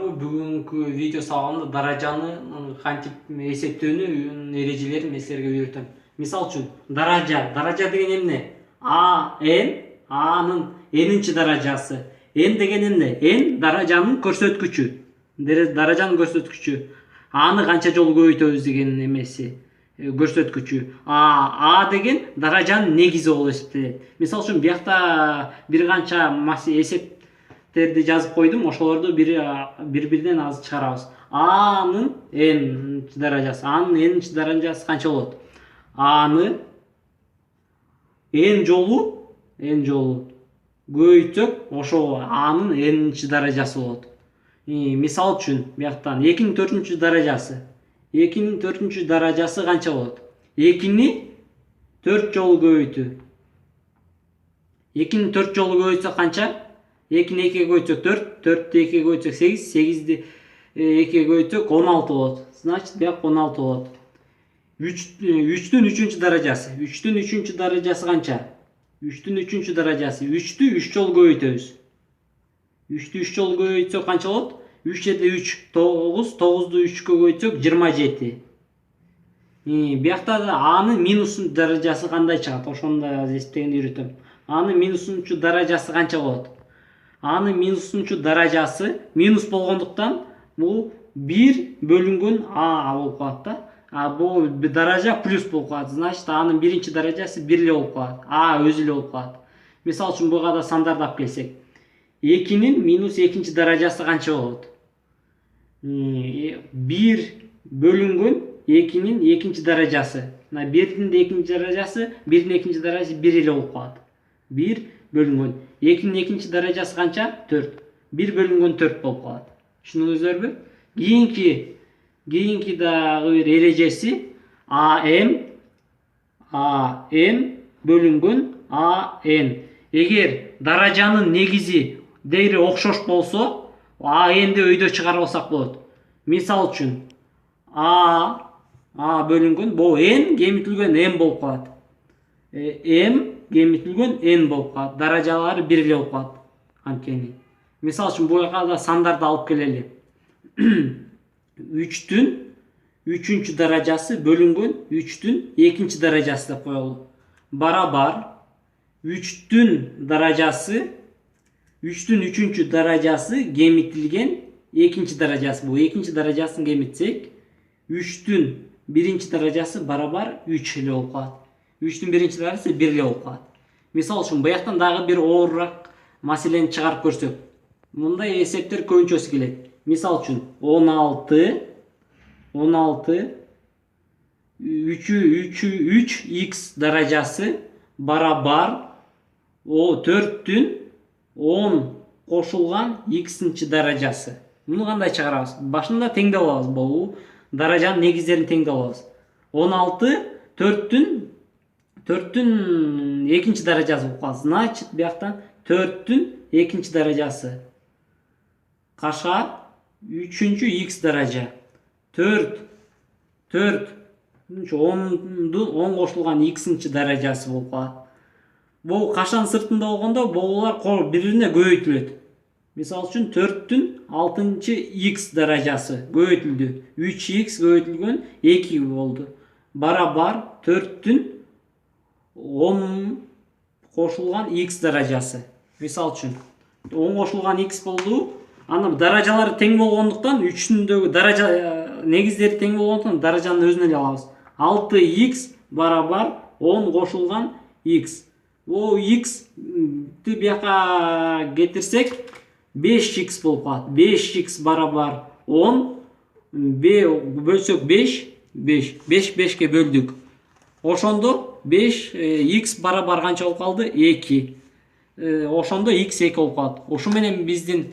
саламатсыздарбы? Бүгүнкү видео сабагында даражаны кантип эсептөөнүн эрежелерин мен силерге үйрөтөм. Мисал үчүн, даража деген эмне? А, N, Анын N'инчи даражасы. N деген эмне? N даражанын көрсөткүчү. Даражанын көрсөткүчү. Аны канча жолу көбөйтөбүз деген эмеси, көрсөткүчү. А деген даражанын негизи болуп эсептелет. Мисал үчүн, биякта бир канча эсептерди жазып койдум, ошолорду бири-биринен азыр чыгарабыз. Анын N'инчи даражасы. Анын N'инчи даражасы канча болот? Аны N жолу көбөйтсөк, ошо Анын N'инчи даражасы болот. Мисал үчүн, бияктан 2-нин 4-нчү даражасы. 2-нин 4-нчү даражасы канча болот? 2-ни 4 жолу көбөйтүү. 2-ни 4 жолу көбөйтсөк канча? 2-ни 2-ге көбөйтсөк 4, 4-тү 2-ге көбөйтсөк 8, 8-ди 2-ге көбөйтсөк 16 болот. Значит, бияк 16 болот. 3-түн 3-нчү даражасы. 3-түн 3-нчү даражасы канча? 3-түн 3-нчү даражасы. 3-тү 3 жолу көбөйтөбүз. 3-тү 3 жолу көбөйтсөк канча болот? 3 7 3 9, 9-ду 3-кө көбөйтсөк 27. Биякта да Анын минустун даражасы кандай чыгат? Ошону да эсептегенди үйрөтөм. Анын минусунчу даражасы канча болот? Анын минусунчу даражасы минус болгондуктан бул 1 бөлүнгөн А болуп калат да. Бул даража плюс болуп калат. Значит, анын биринчи даражасы 1 эле болуп калат. А өзү эле болуп калат. Мисал үчүн, буга да сандардап келсек, 2-нин минус 2-нчи даражасы канча болот? 1 бөлүнгөн 2-нин 2-нчи даражасы. 1-дин 2-нчи даражасы, 1-дин 2-нчи даражасы 1 эле болуп калат. 1 бөлүнгөн 2-нин 2-нчи даражасы канча? 4. 1 бөлүнгөн 4 болуп калат. Түшүндүңүздөрбү? Кийинки дагы бир эрежеси АМ бөлүнгөн АН. Эгер даражанын негизи дейри окшош болсо, АНди өйдө чыгарып алсак болот. Мисал үчүн, А бөлүнгөн, бул N кемитилген N болуп калат. М кемитилген N болуп калат. Даражалары 1 эле болуп калат. Анткени. Мисал үчүн, бул жака да сандарды алып келели. 3-түн 3-нчү даражасы бөлүнгөн 3-түн 2-нчи даражасы деп коелу. Барабар 3-түн 3-нчү даражасы кемитилген 2-нчи даражасы. Бул 2-нчи даражасын кемитсек, 3-түн 1-нчи даражасы барабар 3 эле болуп калат. 3-түн 1-нчи даражасы 1 эле болуп калат. Мисал үчүн, буяктан дагы бир оорураак маселени чыгарып көрсөк. Мындай эсептер көбүнчөсү келет. Мисал үчүн, 16 3x даражасы барабар 4-түн 10 кошулган x-нчи даражасы. Муну кандай чыгарабыз? Башында теңдеп алабыз. Бул даражанын негиздерин теңдеп алабыз. 16 4-түн 2-нчи даражасы болуп калат. Значит, бияктан 4-түн 2-нчи даражасы каша 3-нчү x даража. 4 10 кошулган x-нчи даражасы болуп калат. Бул кашанын сыртында болгондо булар бири-бирине көбөйтүлөт. Мисал үчүн, 4-түн 6-нчы x даражасы көбөйтүлдү. 3x көбөйтүлгөн 2 болду. Барабар 4-түн 10 кошулган x даражасы. Мисал үчүн, 10 кошулган x болду. Аны даражалары тең болгондуктан, 3-түндөгү даража негиздери тең болгондуктан даражанын өзүнө эле алабыз. 6x барабар 10 кошулган x. Бул x-ти бияка кетирсек 5x болуп калат. 5x барабар 10, бөлсөк 5, 5-5ке бөлдүк. Ошондо 5x барабар канча болуп калды? 2. Ошондо x 2 болуп калат. Ошо менен биздин